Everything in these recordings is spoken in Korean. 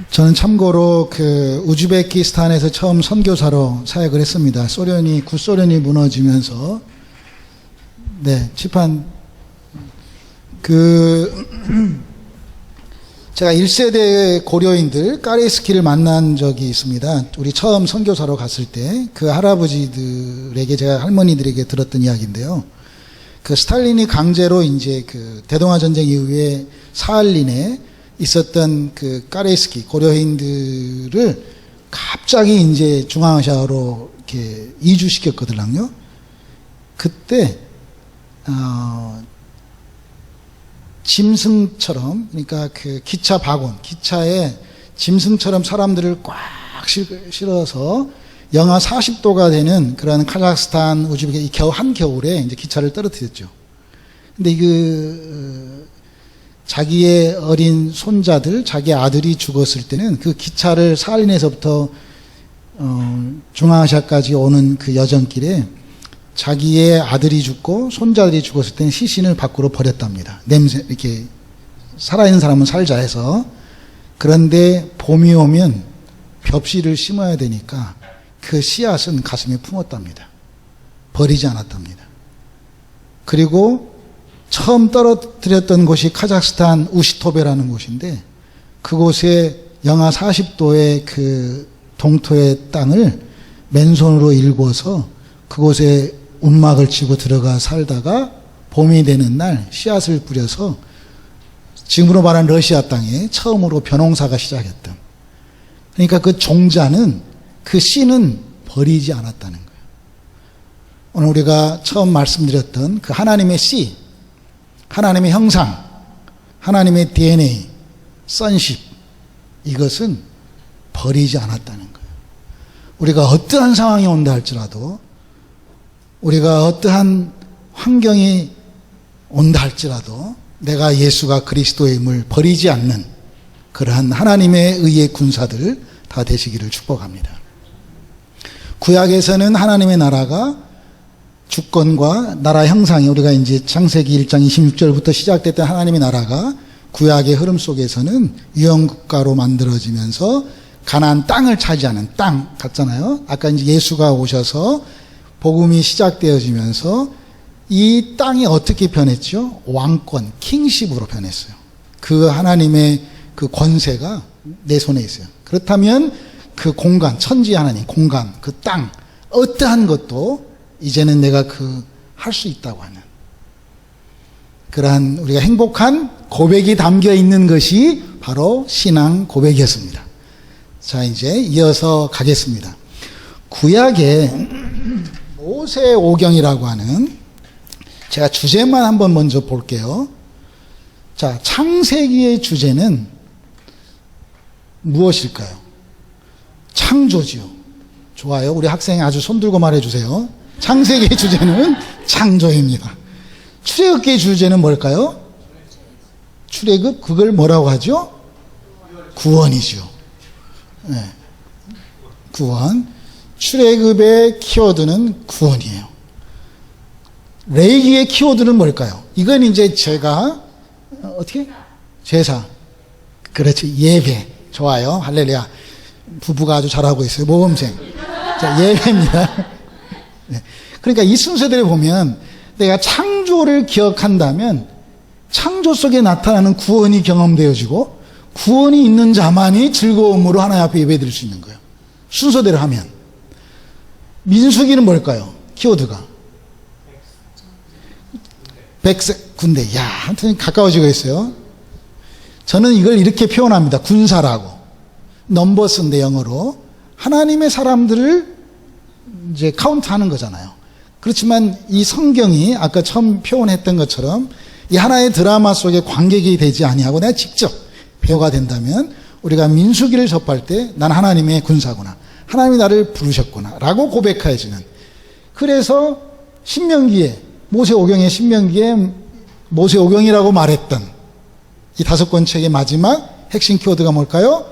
저는 참고로 그 우즈베키스탄에서 처음 선교사로 사역을 했습니다. 구소련이 무너지면서, 제가 1세대 고려인들, 까레스키를 만난 적이 있습니다. 우리 처음 선교사로 갔을 때, 그 할아버지들에게, 제가 할머니들에게 들었던 이야기인데요. 그 스탈린이 강제로 이제 그 대동아 전쟁 이후에 사할린에 있었던 그 까레스키 고려인들을 갑자기 이제 중앙아시아로 이렇게 이주시켰거든요. 그때 짐승처럼, 그러니까 그 기차 바곤, 기차에 짐승처럼 사람들을 꽉 실어서 영하 40도가 되는 그런 카자흐스탄, 우즈베키 한겨울에 이제 기차를 떨어뜨렸죠. 근데 자기의 어린 손자들, 자기 아들이 죽었을 때는 그 기차를 사할린에서부터 중앙아시아까지 오는 그 여정길에 자기의 아들이 죽고 손자들이 죽었을 때는 시신을 밖으로 버렸답니다. 이렇게 살아있는 사람은 살자 해서. 그런데 봄이 오면 벽씨를 심어야 되니까 그 씨앗은 가슴에 품었답니다. 버리지 않았답니다. 그리고 처음 떨어뜨렸던 곳이 카자흐스탄 우시토베라는 곳인데, 그곳에 영하 40도의 그 동토의 땅을 맨손으로 일궈서 그곳에 움막을 치고 들어가 살다가 봄이 되는 날 씨앗을 뿌려서 지금으로 말하는 러시아 땅에 처음으로 벼농사가 시작했던, 그러니까 그 종자는, 그 씨는 버리지 않았다는 거예요. 오늘 우리가 처음 말씀드렸던 그 하나님의 씨, 하나님의 형상, 하나님의 DNA, sonship, 이것은 버리지 않았다는 거예요. 우리가 어떠한 상황이 온다 할지라도, 우리가 어떠한 환경이 온다 할지라도 내가 예수가 그리스도임을 버리지 않는 그러한 하나님의 의의 군사들 다 되시기를 축복합니다. 구약에서는 하나님의 나라가 주권과 나라 형상이, 우리가 이제 창세기 1장 26절부터 시작됐던 하나님의 나라가 구약의 흐름 속에서는 유형국가로 만들어지면서 가나안 땅을 차지하는 땅 같잖아요. 아까 이제 예수가 오셔서 복음이 시작되어지면서 이 땅이 어떻게 변했죠? 왕권, 킹십으로 변했어요. 그 하나님의 그 권세가 내 손에 있어요. 그렇다면 그 공간, 천지 하나님, 공간, 그 땅, 어떠한 것도 이제는 내가 할 수 있다고 하는 그러한 우리가 행복한 고백이 담겨 있는 것이 바로 신앙 고백이었습니다. 자, 이제 이어서 가겠습니다. 구약의 모세오경이라고 하는, 제가 주제만 한번 먼저 볼게요. 자, 창세기의 주제는 무엇일까요? 창조지요. 좋아요. 우리 학생이 아주 손들고 말해주세요. 창세기의 주제는 창조입니다. 출애굽기의 주제는 뭘까요? 출애굽, 그걸 뭐라고 하죠? 구원이죠. 네. 구원. 출애굽의 키워드는 구원이에요. 레위기의 키워드는 뭘까요? 이건 이제 제가 어떻게? 제사. 그렇지. 예배. 좋아요. 할렐루야. 부부가 아주 잘하고 있어요. 모범생. 자, 예배입니다. 네. 그러니까 이 순서대로 보면 내가 창조를 기억한다면 창조 속에 나타나는 구원이 경험되어지고, 구원이 있는 자만이 즐거움으로 하나님 앞에 예배드릴 수 있는 거예요. 순서대로 하면. 민수기는 뭘까요? 키워드가 군대. 야, 하여튼 가까워지고 있어요. 저는 이걸 이렇게 표현합니다. 군사라고. 넘버스인데 영어로. 하나님의 사람들을 이제 카운트하는 거잖아요. 그렇지만 이 성경이 아까 처음 표현했던 것처럼 이 하나의 드라마 속에 관객이 되지 아니하고 내가 직접 배우가 된다면, 우리가 민수기를 접할 때 난 하나님의 군사구나, 하나님이 나를 부르셨구나 라고 고백해지는, 그래서 신명기에, 모세오경의 신명기에 모세오경이라고 말했던 이 5권 책의 마지막 핵심 키워드가 뭘까요?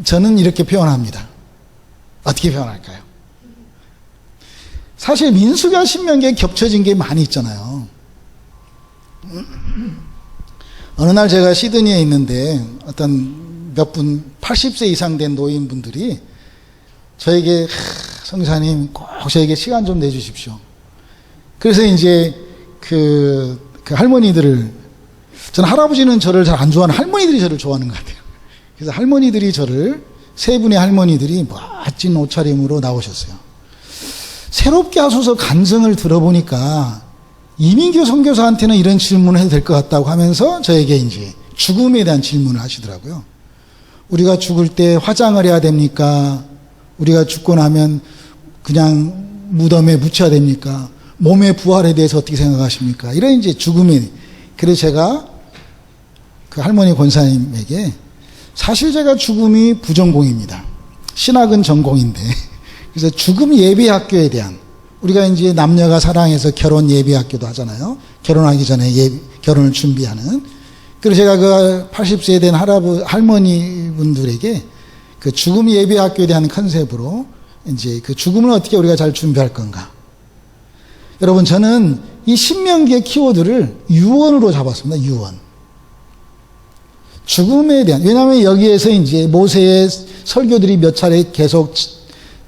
저는 이렇게 표현합니다. 어떻게 표현할까요? 사실 민수기와 신명기에 겹쳐진 게 많이 있잖아요. 어느 날 제가 시드니에 있는데 어떤 몇 분 80세 이상 된 노인분들이 저에게 성사님 꼭 저에게 시간 좀 내주십시오. 그래서 이제 그 할머니들을, 저는 할아버지는 저를 잘 안 좋아하는 할머니들이 저를 좋아하는 것 같아요. 그래서 할머니들이 저를, 세 분의 할머니들이 멋진 옷차림으로 나오셨어요. 새롭게 하소서 간증을 들어보니까 이민교 선교사한테는 이런 질문을 해도 될 것 같다고 하면서 저에게 이제 죽음에 대한 질문을 하시더라고요. 우리가 죽을 때 화장을 해야 됩니까? 우리가 죽고 나면 그냥 무덤에 묻혀야 됩니까? 몸의 부활에 대해서 어떻게 생각하십니까? 이런 이제 죽음에, 그래서 제가 그 할머니 권사님에게, 사실 제가 죽음이 부전공입니다. 신학은 전공인데, 그래서 죽음 예배학교에 대한, 우리가 이제 남녀가 사랑해서 결혼 예배학교도 하잖아요. 결혼하기 전에 결혼을 준비하는. 그래서 제가 그 80세 된 할머니 분들에게 그 죽음 예배학교에 대한 컨셉으로 이제 그 죽음을 어떻게 우리가 잘 준비할 건가. 여러분, 저는 이 신명기의 키워드를 유언으로 잡았습니다. 유언. 죽음에 대한, 왜냐하면 여기에서 이제 모세의 설교들이 몇 차례 계속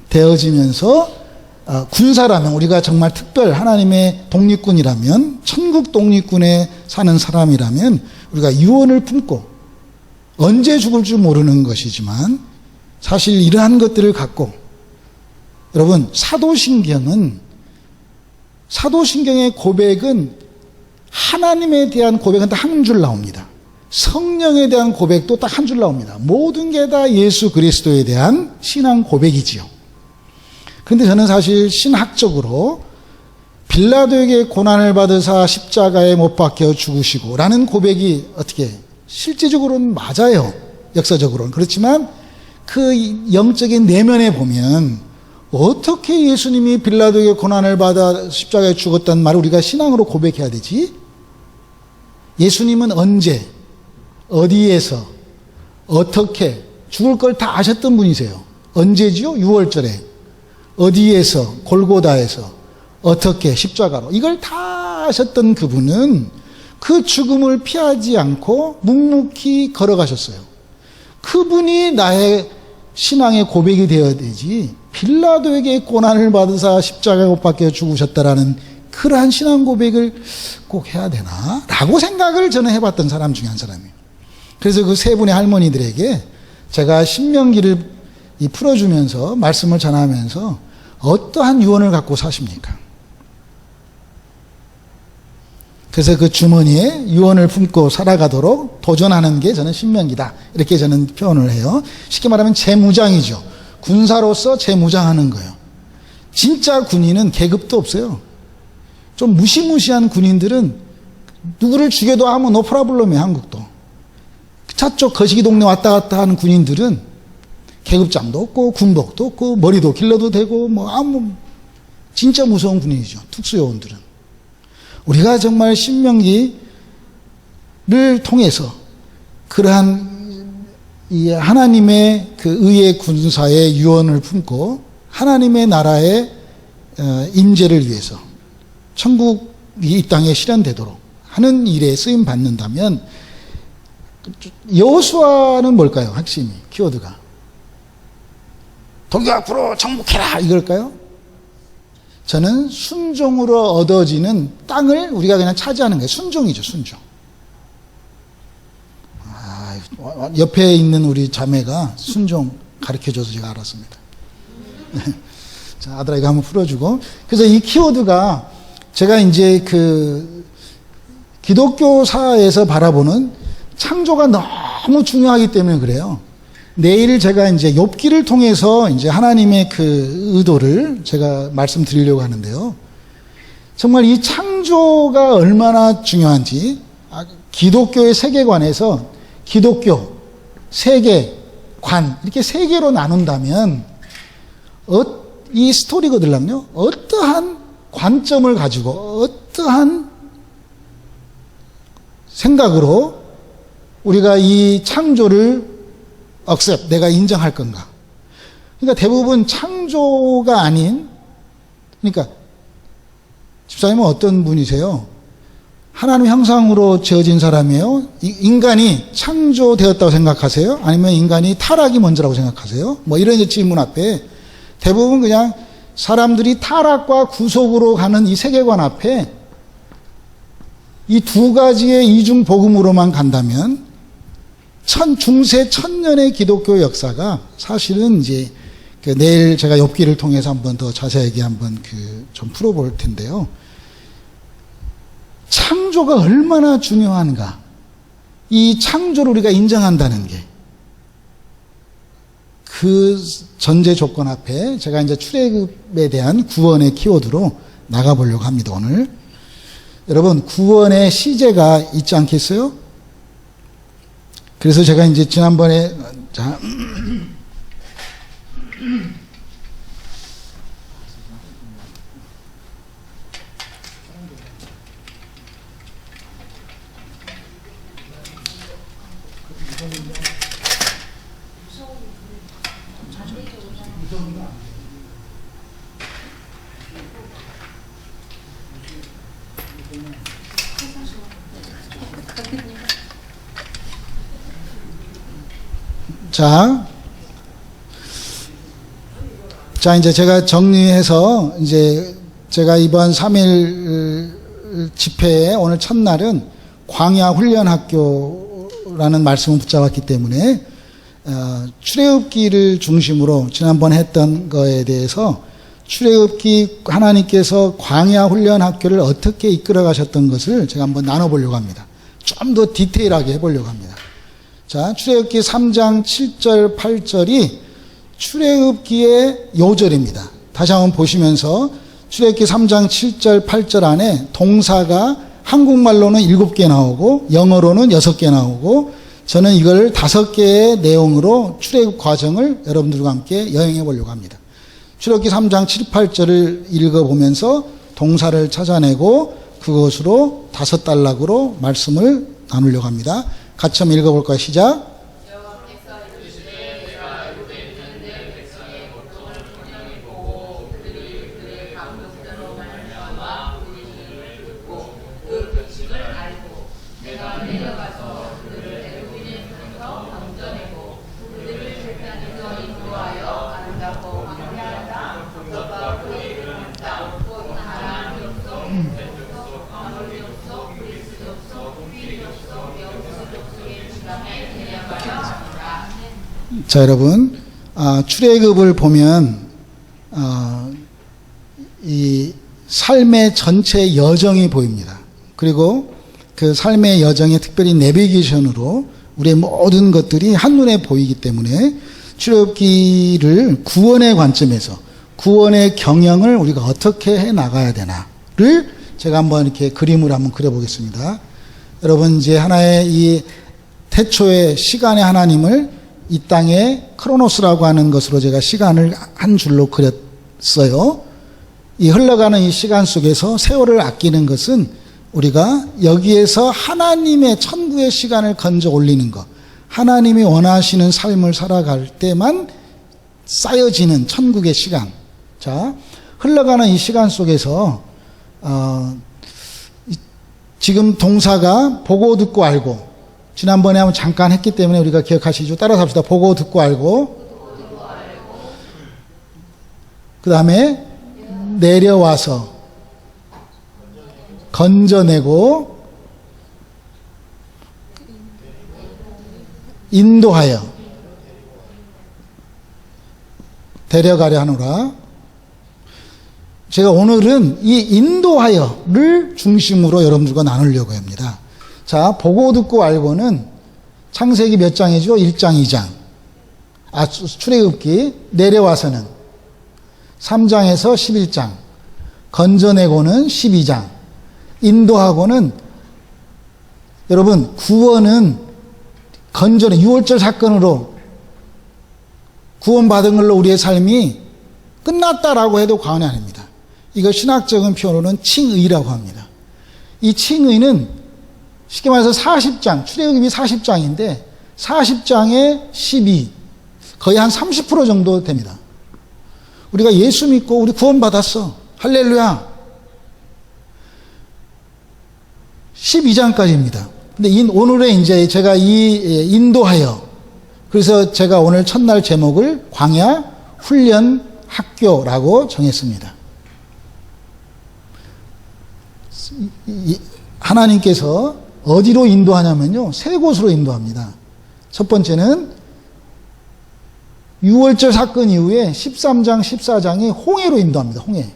되어지면서 군사라면, 우리가 정말 특별 하나님의 독립군이라면, 천국 독립군에 사는 사람이라면 우리가 유언을 품고, 언제 죽을 줄 모르는 것이지만 사실 이러한 것들을 갖고, 여러분, 사도신경의 고백은, 하나님에 대한 고백은 딱 한 줄 나옵니다. 성령에 대한 고백도 딱 한 줄 나옵니다. 모든 게 다 예수 그리스도에 대한 신앙 고백이지요. 그런데 저는 사실 신학적으로 빌라도에게 고난을 받으사 십자가에 못 박혀 죽으시고 라는 고백이 어떻게 실제적으로는 맞아요. 역사적으로는. 그렇지만 그 영적인 내면에 보면 어떻게 예수님이 빌라도에게 고난을 받아 십자가에 죽었다는 말을 우리가 신앙으로 고백해야 되지? 예수님은 언제, 어디에서, 어떻게 죽을 걸 다 아셨던 분이세요. 언제지요? 6월절에. 어디에서, 골고다에서, 어떻게, 십자가로. 이걸 다 아셨던 그분은 그 죽음을 피하지 않고 묵묵히 걸어가셨어요. 그분이 나의 신앙의 고백이 되어야 되지, 빌라도에게 고난을 받으사 십자가에 못 박혀 죽으셨다라는 그러한 신앙 고백을 꼭 해야 되나? 라고 생각을 저는 해봤던 사람 중에 한 사람이에요. 그래서 그 세 분의 할머니들에게 제가 신명기를 풀어주면서, 말씀을 전하면서 어떠한 유언을 갖고 사십니까? 그래서 그 주머니에 유언을 품고 살아가도록 도전하는 게 저는 신명기다. 이렇게 저는 표현을 해요. 쉽게 말하면 재무장이죠. 군사로서 재무장하는 거예요. 진짜 군인은 계급도 없어요. 좀 무시무시한 군인들은 누구를 죽여도 아무 노프라블럼이에요. 한국도. 저쪽 거시기 동네 왔다 갔다 하는 군인들은 계급장도 없고 군복도 없고 머리도 길러도 되고 진짜 무서운 군인이죠. 특수요원들은. 우리가 정말 신명기를 통해서 그러한 이 하나님의 그 의의 군사의 유언을 품고 하나님의 나라의 임재를 위해서 천국이 이 땅에 실현되도록 하는 일에 쓰임 받는다면, 여호수아는 뭘까요? 핵심이, 키워드가 돌격 앞으로 정복해라 이걸까요? 저는 순종으로 얻어지는 땅을 우리가 그냥 차지하는 거예요. 순종이죠. 순종. 옆에 있는 우리 자매가 순종 가르쳐줘서 제가 알았습니다. 자, 아들아 이거 한번 풀어주고. 그래서 이 키워드가 제가 이제 그 기독교사에서 바라보는 창조가 너무 중요하기 때문에 그래요. 내일 제가 이제 욥기를 통해서 이제 하나님의 그 의도를 제가 말씀드리려고 하는데요. 정말 이 창조가 얼마나 중요한지, 기독교의 세계관에서 기독교, 세계관, 이렇게 세 개로 나눈다면, 이 스토리거들랑요, 어떠한 관점을 가지고, 어떠한 생각으로 우리가 이 창조를 내가 인정할 건가. 그러니까 대부분 창조가 아닌, 그러니까 집사님은 어떤 분이세요? 하나님 형상으로 지어진 사람이에요? 인간이 창조되었다고 생각하세요? 아니면 인간이 타락이 먼저라고 생각하세요? 뭐 이런 질문 앞에 대부분 그냥 사람들이 타락과 구속으로 가는 이 세계관 앞에 이 두 가지의 이중 복음으로만 간다면 중세 천년의 기독교 역사가 사실은 이제 내일 제가 욥기를 통해서 한번 더 자세하게 한번 좀 풀어볼 텐데요. 창조가 얼마나 중요한가. 이 창조를 우리가 인정한다는 게 그 전제 조건 앞에 제가 이제 출애굽에 대한 구원의 키워드로 나가보려고 합니다, 오늘. 여러분, 구원의 시제가 있지 않겠어요? 그래서 제가 이제 지난번에, 자, 이제 제가 정리해서, 이제 제가 이번 3일 집회에 오늘 첫날은 광야 훈련학교라는 말씀을 붙잡았기 때문에, 출애굽기를 중심으로 지난번에 했던 거에 대해서 출애굽기 하나님께서 광야 훈련학교를 어떻게 이끌어 가셨던 것을 제가 한번 나눠보려고 합니다. 좀 더 디테일하게 해보려고 합니다. 자, 출애굽기 3장 7절 8절이 출애굽기의 요절입니다. 다시 한번 보시면서 출애굽기 3장 7절 8절 안에 동사가 한국말로는 7개 나오고 영어로는 6개 나오고, 저는 이걸 5개의 내용으로 출애굽 과정을 여러분들과 함께 여행해 보려고 합니다. 출애굽기 3장 7, 8절을 읽어보면서 동사를 찾아내고 그것으로 5단락으로 말씀을 나누려고 합니다. 같이 한번 읽어볼까요? 시작. 자, 여러분, 출애굽을 보면 이 삶의 전체 여정이 보입니다. 그리고 그 삶의 여정에 특별히 내비게이션으로 우리의 모든 것들이 한눈에 보이기 때문에 출애굽기를 구원의 관점에서 구원의 경영을 우리가 어떻게 해 나가야 되나를 제가 한번 이렇게 그림을 한번 그려보겠습니다. 여러분, 이제 하나의 이 태초의 시간의 하나님을 이 땅에 크로노스라고 하는 것으로 제가 시간을 한 줄로 그렸어요. 이 흘러가는 이 시간 속에서 세월을 아끼는 것은 우리가 여기에서 하나님의 천국의 시간을 건져 올리는 것, 하나님이 원하시는 삶을 살아갈 때만 쌓여지는 천국의 시간. 자, 흘러가는 이 시간 속에서 지금 동사가 보고 듣고 알고, 지난번에 한번 잠깐 했기 때문에 우리가 기억하시죠? 따라서 합시다. 보고 듣고 알고, 그 다음에 내려와서 건져내고 인도하여 데려가려 하노라. 제가 오늘은 이 인도하여를 중심으로 여러분들과 나누려고 합니다. 자, 보고 듣고 알고는 창세기 몇 장이죠? 1장, 2장. 출애굽기. 내려와서는 3장에서 11장. 건져내고는 12장. 인도하고는, 여러분, 구원은 건져내, 6월절 사건으로 구원받은 걸로 우리의 삶이 끝났다라고 해도 과언이 아닙니다. 이거 신학적인 표현으로는 칭의라고 합니다. 이 칭의는 쉽게 말해서 40장, 출애굽이 40장인데 40장에 12, 거의 한 30% 정도 됩니다. 우리가 예수 믿고 우리 구원받았어. 할렐루야. 12장까지입니다. 근데 오늘의 이제 제가 이 인도하여, 그래서 제가 오늘 첫날 제목을 광야 훈련 학교라고 정했습니다. 하나님께서 어디로 인도하냐면요, 세 곳으로 인도합니다. 첫 번째는 6월절 사건 이후에 13장, 14장이 홍해로 인도합니다. 홍해.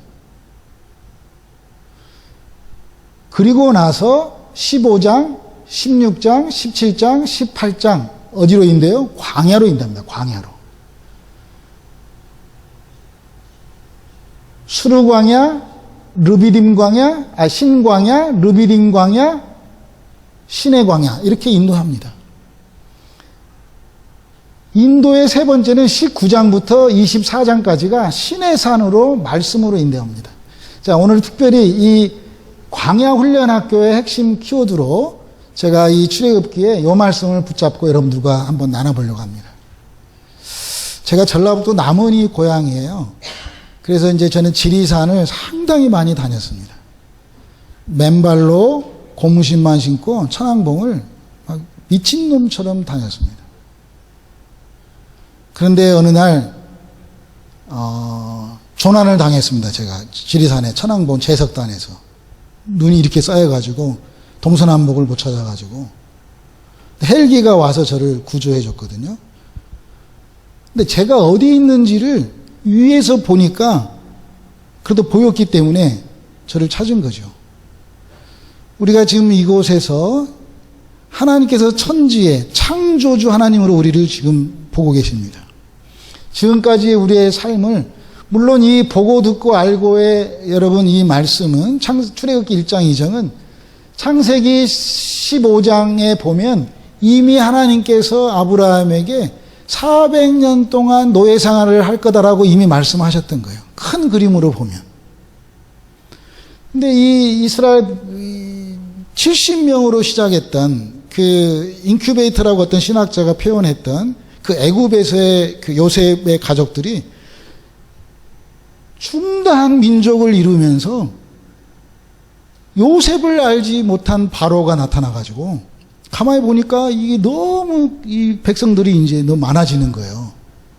그리고 나서 15장, 16장, 17장, 18장 어디로 인도해요? 광야로 인도합니다. 광야로. 수르 광야, 르비딤 광야, 신광야, 르비딤 광야, 신의 광야 이렇게 인도합니다. 인도의 세 번째는 19장부터 24장까지가 신의 산으로 말씀으로 인도합니다. 자, 오늘 특별히 이 광야 훈련 학교의 핵심 키워드로 제가 이 출애굽기에 이 말씀을 붙잡고 여러분들과 한번 나눠보려고 합니다. 제가 전라북도 남원이 고향이에요. 그래서 이제 저는 지리산을 상당히 많이 다녔습니다. 맨발로 고무신만 신고 천왕봉을 막 미친놈처럼 다녔습니다. 그런데 어느 날 조난을 당했습니다. 제가 지리산에 천왕봉 제석단에서 눈이 이렇게 쌓여가지고 동서남북을 못 찾아가지고 헬기가 와서 저를 구조해 줬거든요. 근데 제가 어디 있는지를 위에서 보니까 그래도 보였기 때문에 저를 찾은 거죠. 우리가 지금 이곳에서 하나님께서 천지의 창조주 하나님으로 우리를 지금 보고 계십니다. 지금까지 우리의 삶을, 물론 이 보고 듣고 알고의 여러분 이 말씀은 출애굽기 1장 2장은 창세기 15장에 보면 이미 하나님께서 아브라함에게 400년 동안 노예 생활을 할 거다라고 이미 말씀하셨던 거예요. 큰 그림으로 보면. 근데 이 이스라엘 70명으로 시작했던 그 인큐베이터라고 어떤 신학자가 표현했던 그 애굽에서의 그 요셉의 가족들이 중다한 민족을 이루면서 요셉을 알지 못한 바로가 나타나가지고 가만히 보니까 이게 너무 이 백성들이 이제 너무 많아지는 거예요.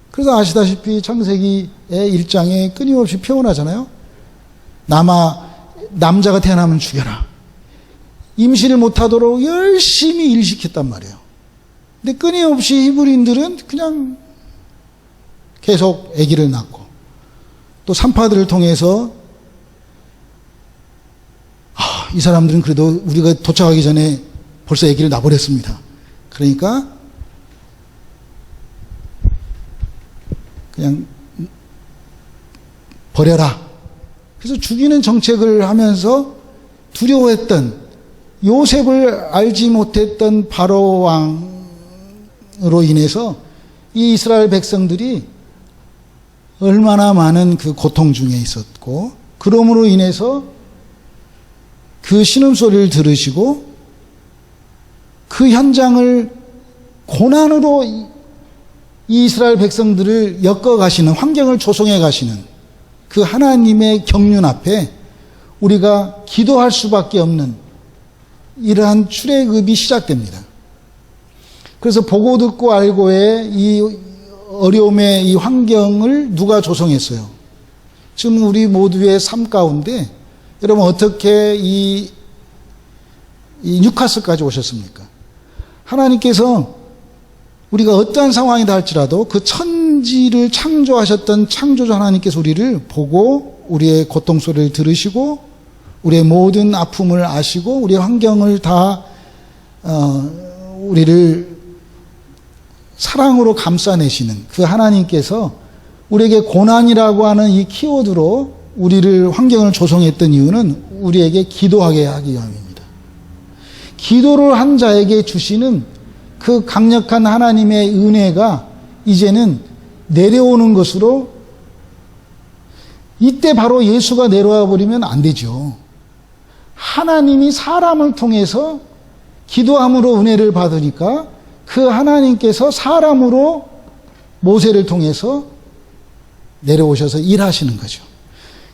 그래서 아시다시피 창세기의 1장에 끊임없이 표현하잖아요. 남자가 태어나면 죽여라. 임신을 못하도록 열심히 일시켰단 말이에요. 근데 끊임없이 히브리인들은 그냥 계속 아기를 낳고 또 산파들을 통해서 이 사람들은 그래도 우리가 도착하기 전에 벌써 아기를 낳아버렸습니다. 그러니까 그냥 버려라. 그래서 죽이는 정책을 하면서 두려워했던 요셉을 알지 못했던 바로 왕으로 인해서 이 이스라엘 백성들이 얼마나 많은 그 고통 중에 있었고, 그러므로 인해서 그 신음소리를 들으시고 그 현장을 고난으로 이 이스라엘 백성들을 엮어가시는, 환경을 조성해 가시는 그 하나님의 경륜 앞에 우리가 기도할 수밖에 없는 이러한 출애굽이 시작됩니다. 그래서 보고 듣고 알고의 이 어려움의 이 환경을 누가 조성했어요? 지금 우리 모두의 삶 가운데 여러분 어떻게 이 뉴카슬까지 오셨습니까? 하나님께서 우리가 어떠한 상황이다 할지라도 그 천지를 창조하셨던 창조주 하나님께서 우리를 보고 우리의 고통 소리를 들으시고 우리의 모든 아픔을 아시고 우리의 환경을 다 우리를 사랑으로 감싸내시는 그 하나님께서 우리에게 고난이라고 하는 이 키워드로 우리를 환경을 조성했던 이유는 우리에게 기도하게 하기 위함입니다. 기도를 한 자에게 주시는 그 강력한 하나님의 은혜가 이제는 내려오는 것으로, 이때 바로 예수가 내려와 버리면 안 되죠. 하나님이 사람을 통해서 기도함으로 은혜를 받으니까 그 하나님께서 사람으로 모세를 통해서 내려오셔서 일하시는 거죠.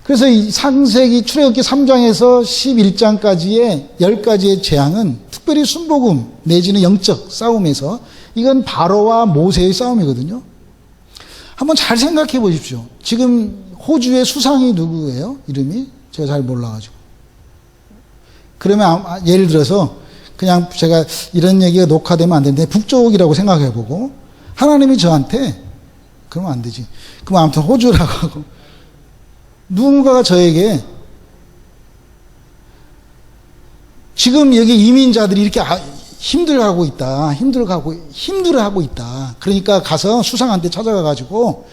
그래서 이 창세기 출애굽기 3장에서 11장까지의 10가지의 재앙은 특별히 순복음 내지는 영적 싸움에서 이건 바로와 모세의 싸움이거든요. 한번 잘 생각해 보십시오. 지금 호주의 수상이 누구예요? 이름이? 제가 잘 몰라가지고. 그러면 예를 들어서 그냥 제가 이런 얘기가 녹화되면 안 되는데 북쪽이라고 생각해 보고 하나님이 저한테 그러면 안 되지. 그럼 아무튼 호주라고 하고 누군가가 저에게 지금 여기 이민자들이 이렇게 힘들어하고 있다. 그러니까 가서 수상한테 찾아가가지고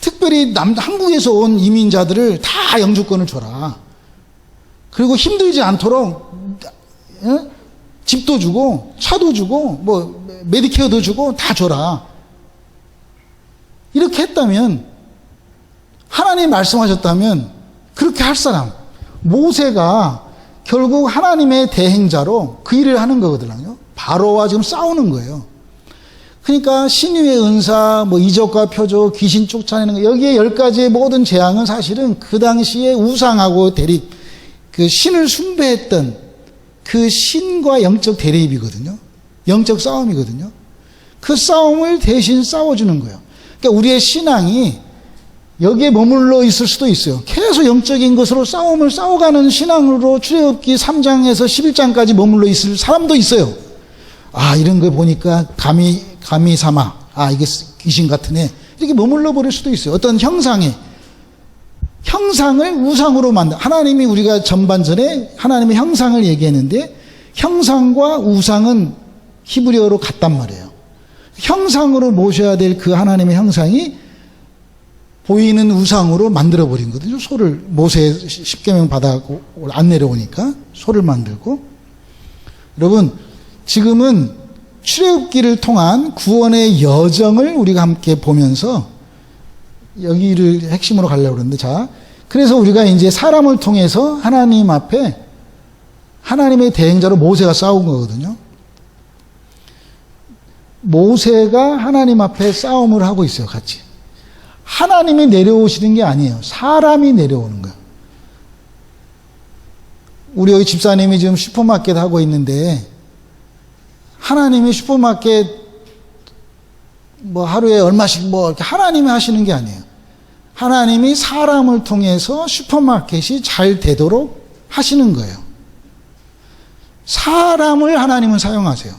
특별히 한국에서 온 이민자들을 다 영주권을 줘라. 그리고 힘들지 않도록 집도 주고 차도 주고 뭐 메디케어도 주고 다 줘라. 이렇게 했다면 하나님이 말씀하셨다면 그렇게 할 사람 모세가 결국 하나님의 대행자로 그 일을 하는 거거든요. 바로와 지금 싸우는 거예요. 그러니까 신유의 은사, 뭐 이적과 표적, 귀신 쫓아내는 거 여기에 10가지의 모든 재앙은 사실은 그 당시에 우상하고 대립, 그 신을 숭배했던 그 신과 영적 대립이거든요. 영적 싸움이거든요. 그 싸움을 대신 싸워주는 거예요. 그러니까 우리의 신앙이 여기에 머물러 있을 수도 있어요. 계속 영적인 것으로 싸움을 싸워가는 신앙으로 출애굽기 3장에서 11장까지 머물러 있을 사람도 있어요. 아, 이런 거 보니까 감히 삼아. 아, 이게 귀신 같으네. 이렇게 머물러 버릴 수도 있어요. 어떤 형상을 우상으로 만든, 하나님이 우리가 전반전에 하나님의 형상을 얘기했는데 형상과 우상은 히브리어로 같단 말이에요. 형상으로 모셔야 될 그 하나님의 형상이 보이는 우상으로 만들어버린 거거든요. 소를, 모세 십계명 받아고 안 내려오니까 소를 만들고. 여러분, 지금은 출애굽기를 통한 구원의 여정을 우리가 함께 보면서 여기를 핵심으로 가려고 그러는데, 자, 그래서 우리가 이제 사람을 통해서 하나님 앞에 하나님의 대행자로 모세가 싸운 거거든요. 모세가 하나님 앞에 싸움을 하고 있어요, 같이. 하나님이 내려오시는 게 아니에요. 사람이 내려오는 거예요. 우리 여기 집사님이 지금 슈퍼마켓 하고 있는데 하나님이 슈퍼마켓 뭐 하루에 얼마씩 뭐 이렇게 하나님이 하시는 게 아니에요. 하나님이 사람을 통해서 슈퍼마켓이 잘 되도록 하시는 거예요. 사람을 하나님은 사용하세요.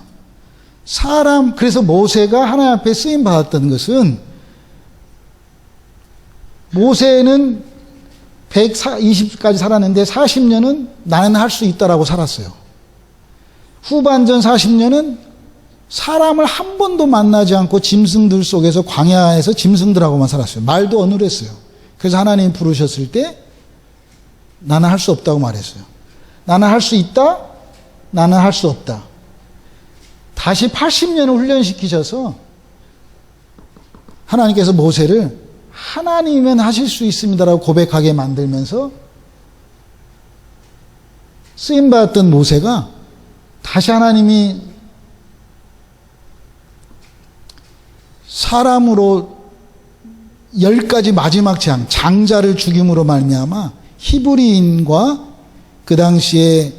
그래서 모세가 하나님 앞에 쓰임 받았던 것은 모세는 120까지 살았는데 40년은 나는 할 수 있다라고 살았어요. 후반전 40년은 사람을 한 번도 만나지 않고 짐승들 속에서 광야에서 짐승들하고만 살았어요. 말도 어눌했어요. 그래서 하나님이 부르셨을 때 나는 할 수 없다고 말했어요. 나는 할 수 있다, 나는 할 수 없다. 다시 80년을 훈련시키셔서 하나님께서 모세를 하나님이면 하실 수 있습니다라고 고백하게 만들면서 쓰임받았던 모세가 다시 하나님이 사람으로 10가지 마지막 재앙, 장자를 죽임으로 말미암아 히브리인과 그 당시에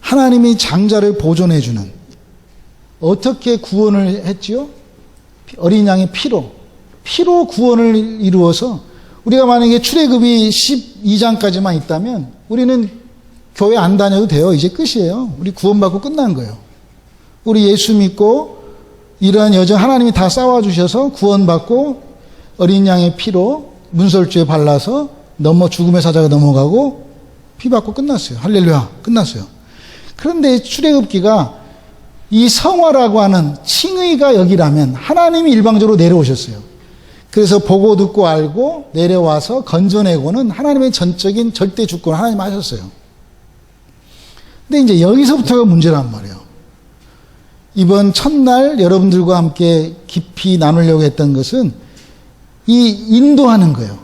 하나님이 장자를 보존해주는 어떻게 구원을 했지요? 어린 양의 피로 구원을 이루어서 우리가 만약에 출애굽이 12장까지만 있다면 우리는 교회 안 다녀도 돼요. 이제 끝이에요. 우리 구원받고 끝난 거예요. 우리 예수 믿고 이러한 여정 하나님이 다 싸워주셔서 구원받고 어린 양의 피로 문설주에 발라서 죽음의 사자가 넘어가고 피 받고 끝났어요. 할렐루야, 끝났어요. 그런데 출애굽기가 이 성화라고 하는 칭의가 여기라면 하나님이 일방적으로 내려오셨어요. 그래서 보고 듣고 알고 내려와서 건져내고는 하나님의 전적인 절대 주권을 하나님 하셨어요. 근데 이제 여기서부터가 문제란 말이에요. 이번 첫날 여러분들과 함께 깊이 나누려고 했던 것은 이 인도하는 거예요.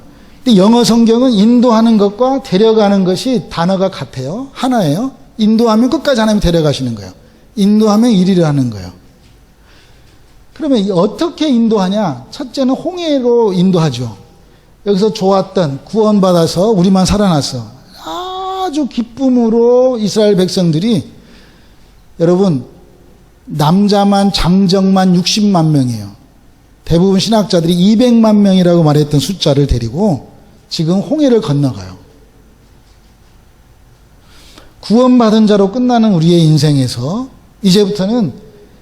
근데 영어 성경은 인도하는 것과 데려가는 것이 단어가 같아요. 하나예요. 인도하면 끝까지 하나님이 데려가시는 거예요. 인도하면 이리를 하는 거예요. 그러면 어떻게 인도하냐? 첫째는 홍해로 인도하죠. 여기서 좋았던, 구원받아서 우리만 살아났어. 아주 기쁨으로 이스라엘 백성들이, 여러분, 남자만 장정만 60만 명이에요. 대부분 신학자들이 200만 명이라고 말했던 숫자를 데리고 지금 홍해를 건너가요. 구원받은 자로 끝나는 우리의 인생에서 이제부터는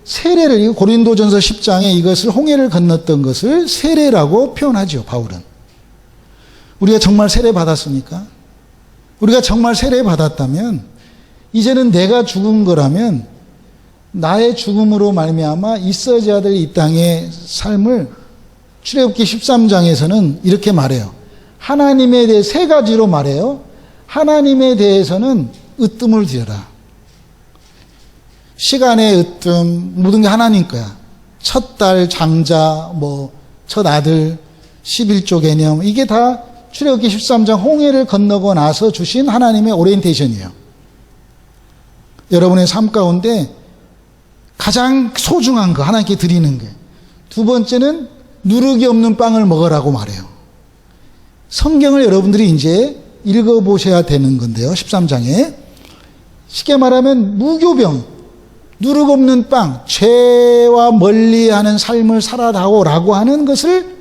세례를, 이거 고린도전서 10장에 이것을 홍해를 건넜던 것을 세례라고 표현하죠, 바울은. 우리가 정말 세례 받았습니까? 우리가 정말 세례 받았다면 이제는 내가 죽은 거라면 나의 죽음으로 말미암아 있어져야 될 이 땅의 삶을 출애굽기 13장에서는 이렇게 말해요. 하나님에 대해 세 가지로 말해요. 하나님에 대해서는 으뜸을 드려라. 시간의 으뜸, 모든 게 하나님 거야. 첫 달, 장자, 첫 아들, 11조 개념, 이게 다 출애굽기 13장 홍해를 건너고 나서 주신 하나님의 오리엔테이션이에요. 여러분의 삶 가운데 가장 소중한 거, 하나님께 드리는 게. 두 번째는 누룩이 없는 빵을 먹으라고 말해요. 성경을 여러분들이 이제 읽어보셔야 되는 건데요. 13장에. 쉽게 말하면 무교병, 누룩 없는 빵, 죄와 멀리하는 삶을 살아라오라고 하는 것을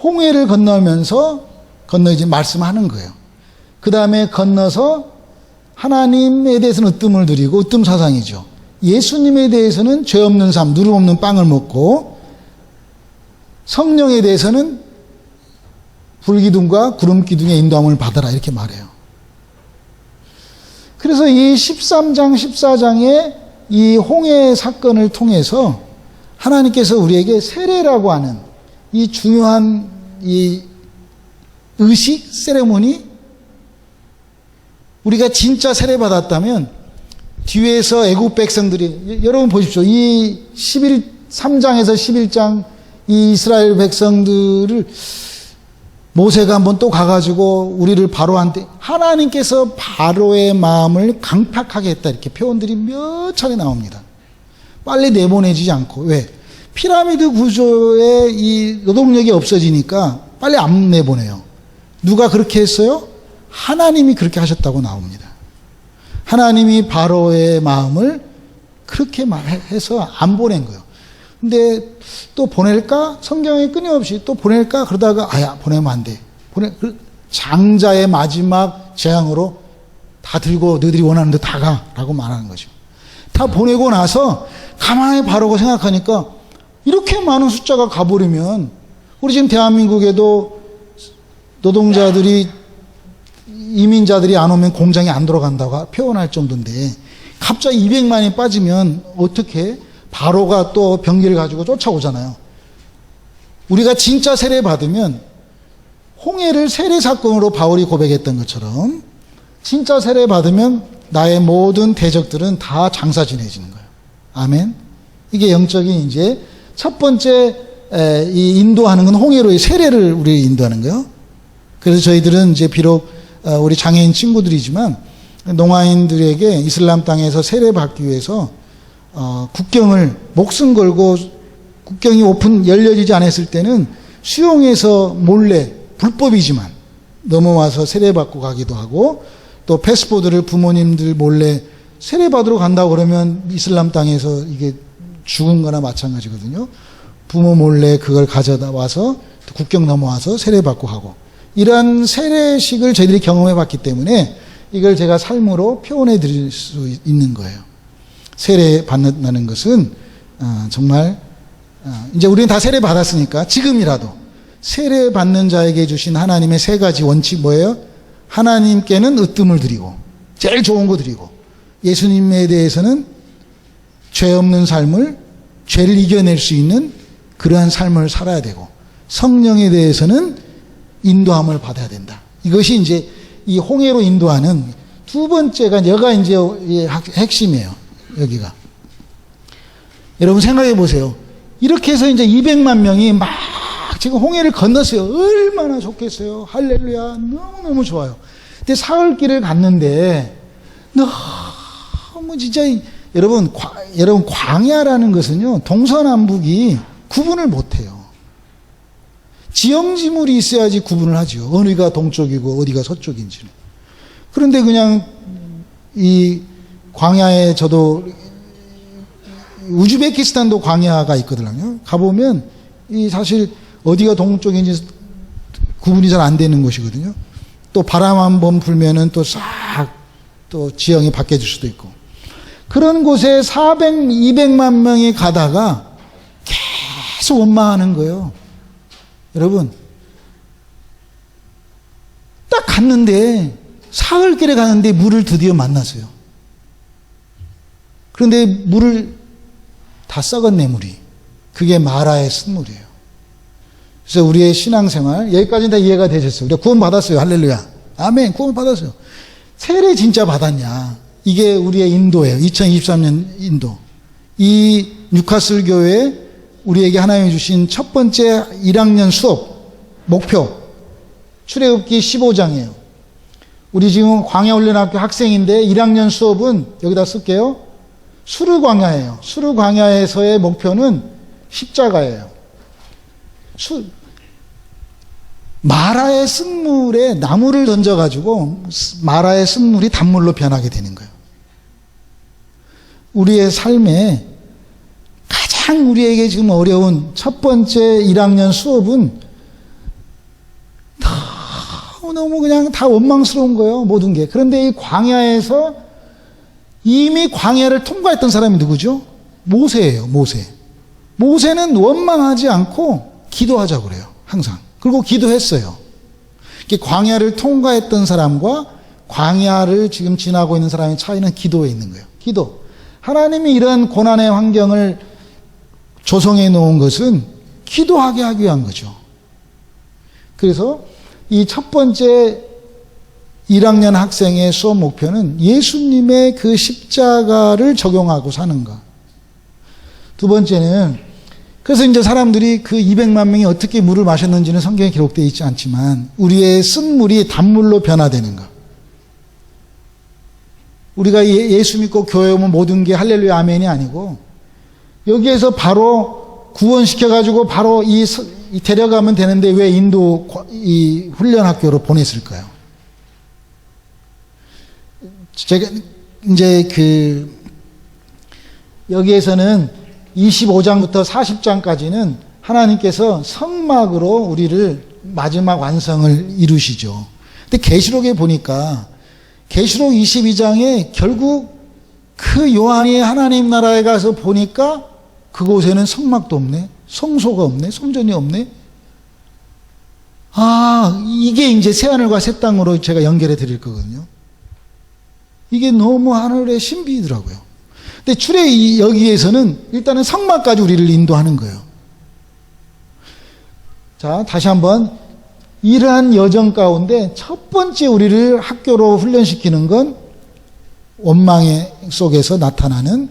홍해를 건너면서 건너지 말씀하는 거예요. 그 다음에 건너서 하나님에 대해서는 으뜸을 드리고, 으뜸 사상이죠. 예수님에 대해서는 죄 없는 삶, 누룩 없는 빵을 먹고, 성령에 대해서는 불기둥과 구름기둥의 인도함을 받아라, 이렇게 말해요. 그래서 이 13장, 14장의 이 홍해 사건을 통해서 하나님께서 우리에게 세례라고 하는 이 중요한 이 의식, 세레모니, 우리가 진짜 세례 받았다면 뒤에서 애국 백성들이, 여러분 보십시오. 이 3장에서 11장 이 이스라엘 백성들을 모세가 한번 또 가가지고 우리를 바로한테, 하나님께서 바로의 마음을 강팍하게 했다, 이렇게 표현들이 몇 차례 나옵니다. 빨리 내보내지 않고. 왜? 피라미드 구조의 이 노동력이 없어지니까 빨리 안 내보내요. 누가 그렇게 했어요? 하나님이 그렇게 하셨다고 나옵니다. 하나님이 바로의 마음을 그렇게 해서 안 보낸 거예요. 근데 또 보낼까? 성경에 끊임없이 또 보낼까? 그러다가 보내면 안 돼. 장자의 마지막 재앙으로 다 들고 너희들이 원하는 데 다 가 라고 말하는 거죠. 다 보내고 나서 가만히 바라고 생각하니까 이렇게 많은 숫자가 가버리면, 우리 지금 대한민국에도 노동자들이, 이민자들이 안 오면 공장이 안 돌아간다고 표현할 정도인데, 갑자기 200만이 빠지면 어떻게 바로가 또 병기를 가지고 쫓아오잖아요. 우리가 진짜 세례 받으면 홍해를 세례 사건으로 바울이 고백했던 것처럼 진짜 세례 받으면 나의 모든 대적들은 다 장사 지내지는 거예요. 아멘. 이게 영적인 이제 첫 번째 이 인도하는 건 홍해로의 세례를 우리 인도하는 거예요. 그래서 저희들은 이제 비록 우리 장애인 친구들이지만 농아인들에게 이슬람 땅에서 세례 받기 위해서 국경을 목숨 걸고, 국경이 열려지지 않았을 때는 수용해서 몰래, 불법이지만 넘어와서 세례받고 가기도 하고, 또 패스포드를 부모님들 몰래 세례받으러 간다고 그러면 이슬람 땅에서 이게 죽은 거나 마찬가지거든요. 부모 몰래 그걸 가져다 와서 국경 넘어와서 세례받고 하고, 이러한 세례식을 저희들이 경험해 봤기 때문에 이걸 제가 삶으로 표현해 드릴 수 있는 거예요. 세례 받는다는 것은 정말 이제 우리는 다 세례 받았으니까 지금이라도 세례 받는 자에게 주신 하나님의 세 가지 원칙 뭐예요? 하나님께는 으뜸을 드리고, 제일 좋은 거 드리고, 예수님에 대해서는 죄 없는 삶을, 죄를 이겨낼 수 있는 그러한 삶을 살아야 되고, 성령에 대해서는 인도함을 받아야 된다. 이것이 이제 이 홍해로 인도하는 두 번째가, 여기가 이제 핵심이에요. 여기가. 여러분 생각해 보세요. 이렇게 해서 이제 200만 명이 막 지금 홍해를 건넜어요. 얼마나 좋겠어요. 할렐루야. 너무너무 좋아요. 근데 사흘길을 갔는데 너무 진짜, 여러분 광야라는 것은요, 동서남북이 구분을 못 해요. 지형지물이 있어야지 구분을 하죠. 어디가 동쪽이고 어디가 서쪽인지는. 그런데 그냥 이 광야에 저도 우즈베키스탄도 광야가 있거든요. 가보면 이 사실 어디가 동쪽인지 구분이 잘 안 되는 곳이거든요. 또 바람 한 번 불면은 또 싹 또 지형이 바뀌어질 수도 있고. 그런 곳에 200만 명이 가다가 계속 원망하는 거예요. 여러분, 딱 갔는데 사흘길에 가는데 물을 드디어 만났어요. 그런데 물을 다 썩었네, 물이. 그게 마라의 쓴물이에요. 그래서 우리의 신앙생활 여기까지는 다 이해가 되셨어요. 우리가 구원 받았어요. 할렐루야. 아멘. 구원 받았어요. 세례 진짜 받았냐? 이게 우리의 인도예요. 2023년 인도. 이 뉴카슬 교회 우리에게 하나님이 주신 첫 번째 1학년 수업 목표 출애굽기 15장이에요. 우리 지금 광야훈련학교 학생인데 1학년 수업은 여기다 쓸게요. 수르광야예요. 수르광야에서의 목표는 십자가예요. 마라의 쓴물에 나무를 던져가지고 마라의 쓴물이 단물로 변하게 되는 거예요. 우리의 삶에 가장 우리에게 지금 어려운 첫 번째 1학년 수업은 너무 그냥 다 원망스러운 거예요. 모든 게. 그런데 이 광야에서 이미 광야를 통과했던 사람이 누구죠? 모세예요. 모세. 모세는 원망하지 않고 기도하자고 그래요. 항상. 그리고 기도했어요. 광야를 통과했던 사람과 광야를 지금 지나고 있는 사람의 차이는 기도에 있는 거예요. 기도. 하나님이 이런 고난의 환경을 조성해 놓은 것은 기도하게 하기 위한 거죠. 그래서 이 첫 번째 1학년 학생의 수업 목표는 예수님의 그 십자가를 적용하고 사는 것. 두 번째는 그래서 이제 사람들이 그 200만 명이 어떻게 물을 마셨는지는 성경에 기록되어 있지 않지만 우리의 쓴물이 단물로 변화되는 것. 우리가 예수 믿고 교회 오면 모든 게 할렐루야 아멘이 아니고 여기에서 바로 구원시켜가지고 바로 이 데려가면 되는데 왜 인도 이 훈련학교로 보냈을까요? 제가 이제 여기에서는 25장부터 40장까지는 하나님께서 성막으로 우리를 마지막 완성을 이루시죠. 근데 계시록에 보니까 계시록 22장에 결국 그 요한이 하나님 나라에 가서 보니까 그곳에는 성막도 없네. 성소가 없네. 성전이 없네. 아, 이게 이제 새하늘과 새 땅으로 제가 연결해 드릴 거거든요. 이게 너무 하늘의 신비이더라고요. 근데 여기에서는 일단은 성막까지 우리를 인도하는 거예요. 자, 다시 한번 이러한 여정 가운데 첫 번째 우리를 학교로 훈련시키는 건 원망 속에서 나타나는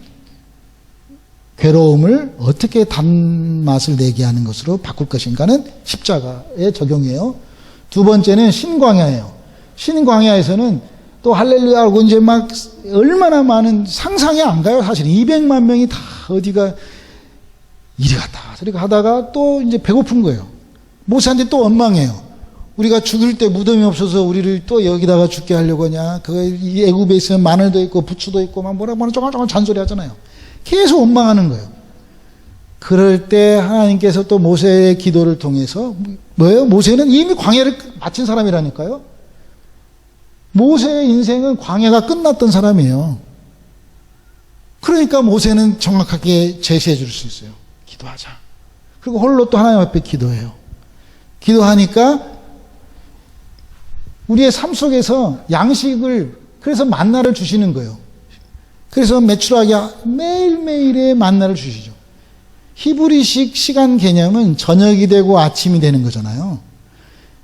괴로움을 어떻게 단맛을 내게 하는 것으로 바꿀 것인가는 십자가의 적용이에요. 두 번째는 신광야예요. 신광야에서는 또 할렐루야하고 이제 막 얼마나 많은 상상이 안 가요. 사실 200만 명이 다 어디가 이리 갔다 저리 가다가 또 이제 배고픈 거예요. 모세한테 또 원망해요. 우리가 죽을 때 무덤이 없어서 우리를 또 여기다가 죽게 하려고 하냐. 이 애굽에 있으면 마늘도 있고 부추도 있고 막 뭐라 쪼글쪼글 잔소리 하잖아요. 계속 원망하는 거예요. 그럴 때 하나님께서 또 모세의 기도를 통해서 뭐예요? 모세는 이미 광야를 마친 사람이라니까요. 모세의 인생은 광야가 끝났던 사람이에요. 그러니까 모세는 정확하게 제시해 줄 수 있어요. 기도하자. 그리고 홀로 또 하나님 앞에 기도해요. 기도하니까 우리의 삶 속에서 양식을, 그래서 만나를 주시는 거예요. 그래서 매출하게 매일매일의 만나를 주시죠. 히브리식 시간 개념은 저녁이 되고 아침이 되는 거잖아요.